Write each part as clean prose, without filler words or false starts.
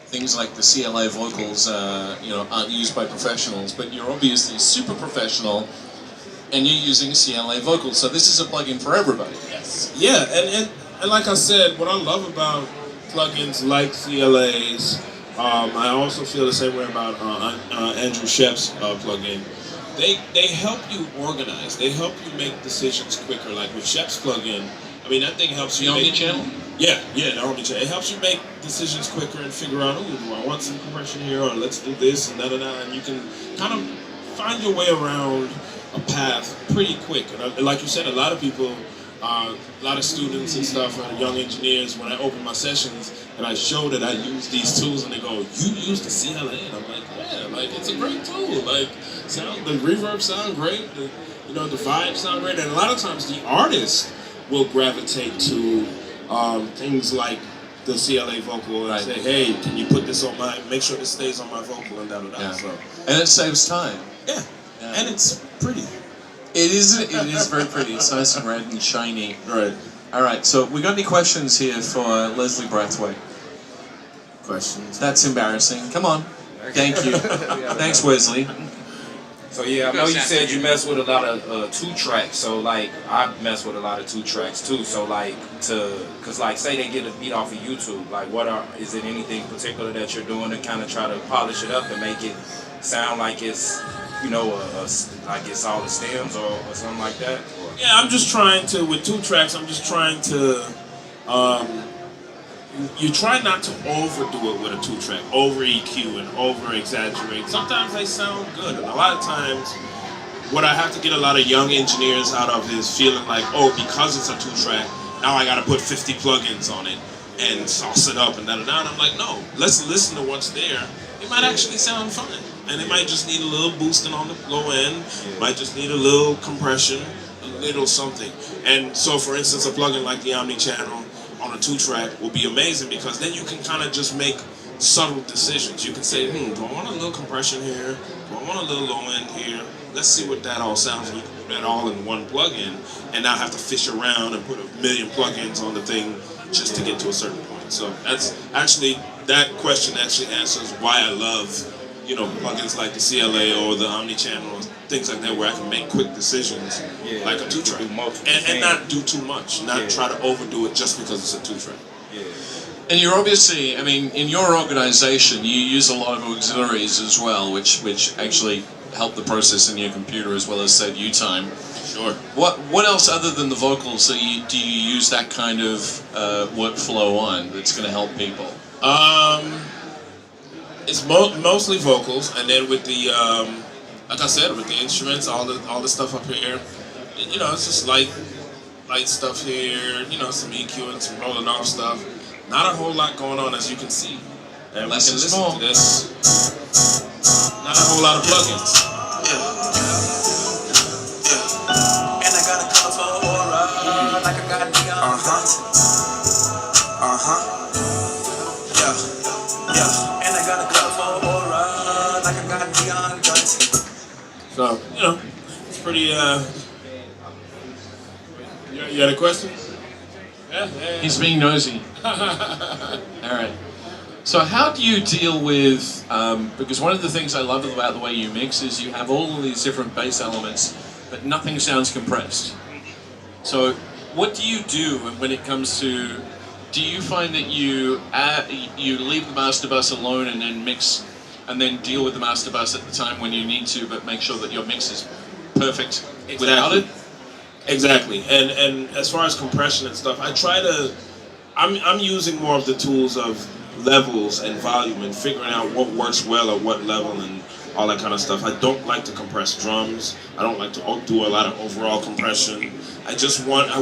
things like the CLA vocals, aren't used by professionals, but you're obviously super professional, and you're using CLA vocals. So this is a plugin for everybody. Yes. Yeah, and like I said, what I love about plugins like CLAs, I also feel the same way about Andrew Shep's plugin. They help you organize. They help you make decisions quicker. Like with Shep's plugin, I mean that thing helps you. The omni-channel? Yeah, the omni-channel. It helps you make decisions quicker and figure out, oh, do I want some compression here, or let's do this and da-da-da, and you can kind of find your way around a path pretty quick. And like you said, a lot of people, a lot of students and stuff, young engineers, when I open my sessions and I show that I use these tools, and they go, "You use the CLA?" And I'm like, "Yeah, like it's a great tool. Like, the reverb sound great, the vibes sound great." And a lot of times the artist will gravitate to things like the CLA vocal and say, "Hey, can you put this on make sure this stays on my vocal," and da-da-da. Yeah. So, and it saves time. yeah. And it's pretty. It is very pretty. It's nice and red and shiny. Right. All right, so we got any questions here for Leslie Brathwaite? Questions? That's embarrassing. Come on. Thank you. Thanks, Wesley. So yeah, I know you said you mess with a lot of 2-tracks. So like I mess with a lot of 2-tracks too. So like cause like say they get a beat off of YouTube. Like is it anything particular that you're doing to kind of try to polish it up and make it sound like it's like it's all the stems or something like that? Or? Yeah, I'm just trying to, with 2 tracks, I'm just trying to, you try not to overdo it with a 2-track, over EQ and over exaggerate. Sometimes they sound good, and a lot of times, what I have to get a lot of young engineers out of is feeling like, oh, because it's a 2-track, now I gotta put 50 plugins on it and sauce it up and da-da-da. And I'm like, no, let's listen to what's there. It might actually sound fine. And it might just need a little boosting on the low end, might just need a little compression, a little something. And so, for instance, a plugin like the Omni-Channel on a 2-track will be amazing, because then you can kind of just make subtle decisions. You can say, do I want a little compression here? Do I want a little low end here? Let's see what that all sounds like. Put that all in one plugin, and not have to fish around and put a million plugins on the thing just to get to a certain point. So that's actually, that question actually answers why I love plugins like the CLA or the Omni-Channel, or things like that, where I can make quick decisions, like a 2-track, and not do too much, not try to overdo it just because it's a 2-track. Yeah. And you're obviously, I mean, in your organization, you use a lot of auxiliaries as well, which actually help the process in your computer as well as save you time. Sure. What else other than the vocals do you use that kind of workflow on that's going to help people? It's mostly vocals, and then with the, like I said, with the instruments, all the stuff up here, it's just light stuff here, some EQ and some rolling off stuff. Not a whole lot going on, as you can see. And Less we can is listen more. to this. Not a whole lot of plugins. And I got a colorful aura, like I got neon lights. Yeah. And I got a colorful aura, like I got neon lights. So, it's pretty, you had a question? Yeah. He's being nosy. All right. So how do you deal with, because one of the things I love about the way you mix is you have all of these different bass elements, but nothing sounds compressed. So what do you do when it comes to, do you find that you leave the master bus alone and then mix, and then deal with the master bus at the time when you need to, but make sure that your mix is perfect without it? Exactly. And as far as compression and stuff, I try to, I'm using more of the tools of levels and volume and figuring out what works well at what level and all that kind of stuff. I don't like to compress drums. I don't like to do a lot of overall compression. I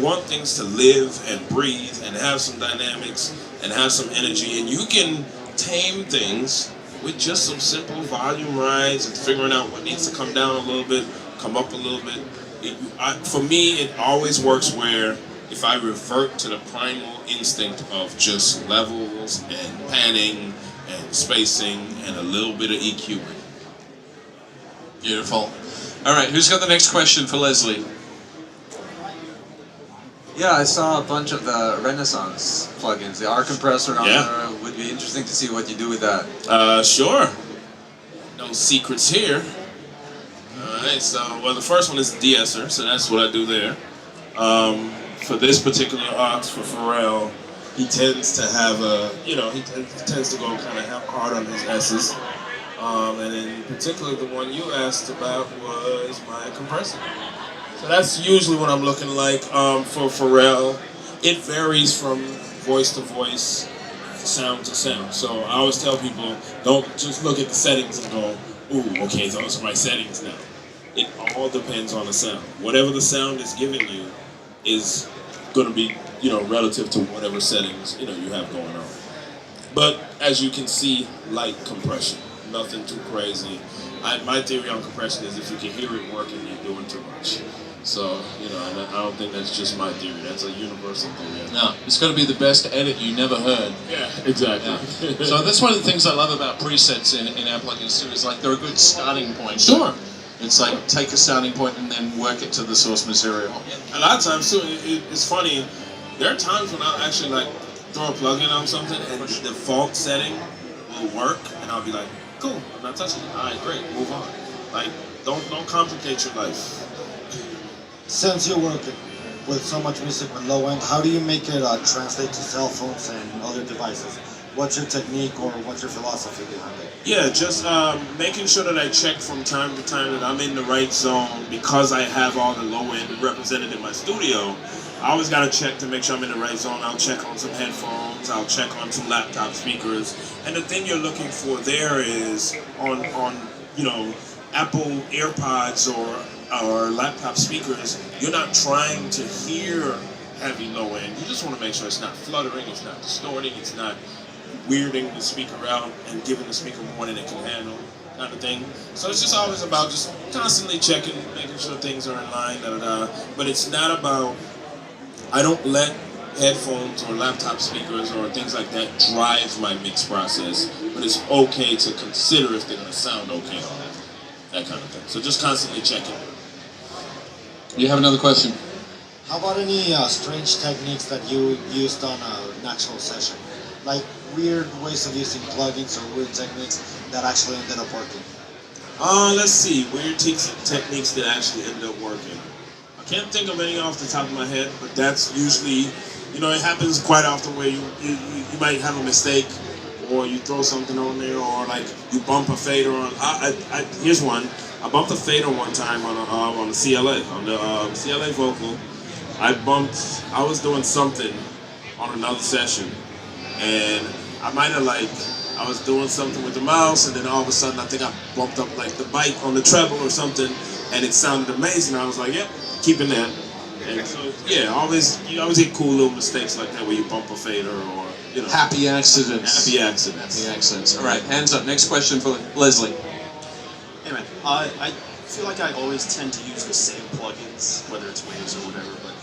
want things to live and breathe and have some dynamics and have some energy. And you can tame things with just some simple volume rides and figuring out what needs to come down a little bit, come up a little bit. For me, it always works where if I revert to the primal instinct of just levels and panning and spacing and a little bit of EQing. Beautiful. All right, who's got the next question for Leslie? Yeah, I saw a bunch of the Renaissance plugins. The R compressor on there would be interesting to see what you do with that. Sure. No secrets here. Alright, so, well, the first one is de-esser, so that's what I do there. For this particular ox, for Pharrell, he tends to have he tends to go kind of hard on his S's. And in particular, the one you asked about was my compressor. So that's usually what I'm looking like for Pharrell. It varies from voice to voice, sound to sound. So I always tell people, don't just look at the settings and go, ooh, okay, those are my settings now. It all depends on the sound. Whatever the sound is giving you is going to be, relative to whatever settings, you have going on. But as you can see, light compression. Nothing too crazy. My theory on compression is if you can hear it working, you're doing too much. So, and I don't think that's just my theory. That's a universal theory. No, it's got to be the best edit you never heard. Yeah, exactly. Yeah. So that's one of the things I love about presets in our plugins too, is like they're a good starting point. Sure. It's like take a starting point and then work it to the source material. A lot of times too, it's funny. There are times when I'll actually like throw a plugin on something and the default setting will work, and I'll be like, cool, I'm not touching it. All right, great, move on. Like, don't complicate your life. Since you're working with so much music with low end, how do you make it translate to cell phones and other devices? What's your technique or what's your philosophy behind it? Yeah, just making sure that I check from time to time that I'm in the right zone because I have all the low end represented in my studio. I always got to check to make sure I'm in the right zone. I'll check on some headphones, I'll check on some laptop speakers. And the thing you're looking for there is on Apple AirPods or laptop speakers, you're not trying to hear heavy low end. You just want to make sure it's not fluttering, it's not distorting, it's not weirding the speaker out and giving the speaker more than it can handle, kind of thing. So it's just always about just constantly checking, making sure things are in line, But it's not about, I don't let headphones or laptop speakers or things like that drive my mix process, but it's okay to consider if they're going to sound okay on that kind of thing. So just constantly checking. You have another question? How about any strange techniques that you used on a natural session? Like weird ways of using plugins or weird techniques that actually ended up working? Let's see, weird techniques that actually ended up working. I can't think of any off the top of my head, but that's usually, it happens quite often where you might have a mistake, or you throw something on there, or like you bump a fader on. Here's one. I bumped a fader one time on the CLA, on the CLA vocal. I was doing something on another session, and I was doing something with the mouse, and then all of a sudden I think I bumped up like the bite on the treble or something, and it sounded amazing. I was like, yep, keeping that. And so, yeah, you always get cool little mistakes like that where you bump a fader or, Happy accidents. Happy accidents. Happy accidents. All right, hands up. Next question for Leslie. Hey man, I feel like I always tend to use the same plugins, whether it's Waves or whatever, but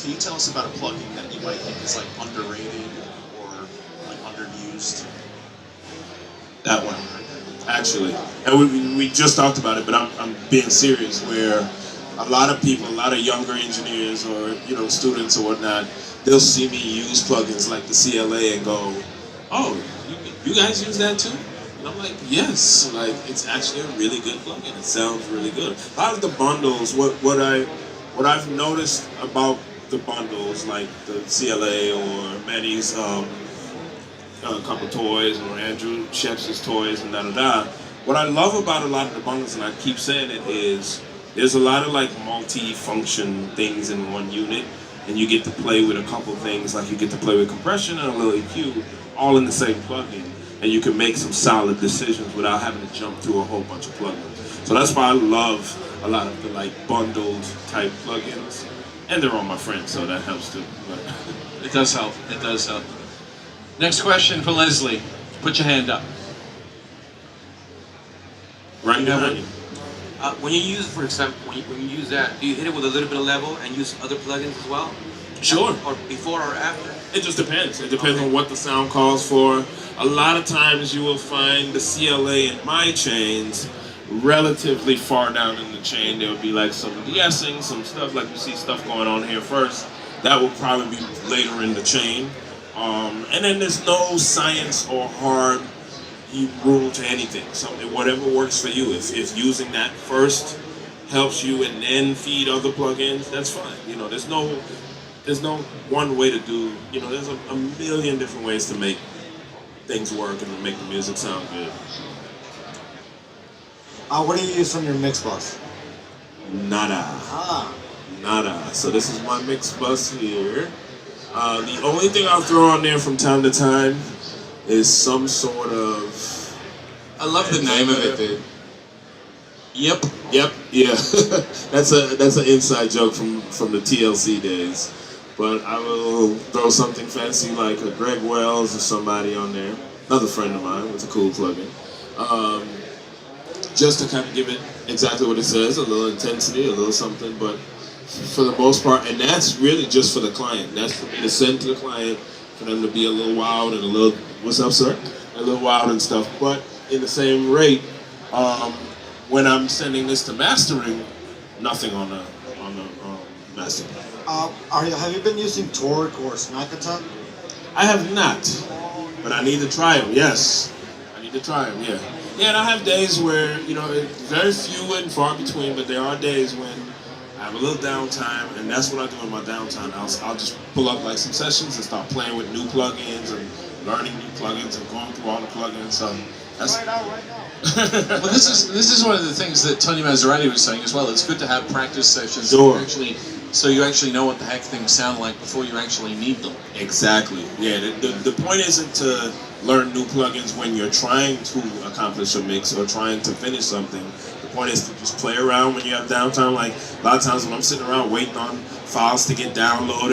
can you tell us about a plugin that you might think is like underrated or like underused? That one, actually. And we just talked about it, but I'm being serious, where a lot of people, a lot of younger engineers or, students or whatnot, they'll see me use plugins like the CLA and go, oh, you guys use that too? And I'm like, yes, like it's actually a really good plugin. It sounds really good. A lot of the bundles, what I've noticed about the bundles, like the CLA or Manny's couple toys or Andrew Sheps's toys and what I love about a lot of the bundles, and I keep saying it, is there's a lot of like multi-function things in one unit, and you get to play with a couple things, like you get to play with compression and a little EQ, all in the same plugin. And you can make some solid decisions without having to jump through a whole bunch of plugins. So that's why I love a lot of the like bundled type plugins. And they're all my friends, so that helps too. It does help. It does help. Next question for Leslie. Put your hand up. Right behind you. When you use, for example, when you use that, do you hit it with a little bit of level and use other plugins as well? Sure. Or before or after? It just depends. It depends on what the sound calls for. A lot of times you will find the CLA in my chains relatively far down in the chain. There will be like some de-essing, some stuff, like you see stuff going on here first. that will probably be later in the chain. And then there's no science or hard rule to anything. Something whatever works for you. If using that first helps you and then feed other plugins, that's fine. You know, there's no one way to do. You know, there's a million different ways to make things work and to make the music sound good. What do you use on your mix bus? Nada. Nada. So this is my mix bus here. The only thing I'll throw on there from time to time is some sort of... I love the name of it, dude. Yep. Yep, yeah. that's an inside joke from the TLC days. But I will throw something fancy like a Greg Wells or somebody on there. Another friend of mine with a cool plugin. Just to kind of give it exactly what it says, a little intensity, a little something, but for the most part, and that's really just for the client. That's for me to send to the client, for them to be a little wild and a little, what's up, sir? A little wild and stuff. But in the same rate, when I'm sending this to mastering, nothing on the mastering. Have you been using Torque or Snack Attack? I have not, but I need to try them. Yes, I need to try them. Yeah, yeah. And I have days where it's very few and far between, but there are days when I have a little downtime, and that's what I do in my downtime. I'll just pull up like some sessions and start playing with new plugins and learning new plugins and going through all the plugins. So that's Right now. Well, this is one of the things that Tony Maserati was saying as well. It's good to have practice sessions. Sure. So you actually know what the heck things sound like before you actually need them. Exactly. Yeah. The point isn't to learn new plugins when you're trying to accomplish a mix or trying to finish something. The point is to just play around when you have downtime. Like a lot of times when I'm sitting around waiting on files to get downloaded.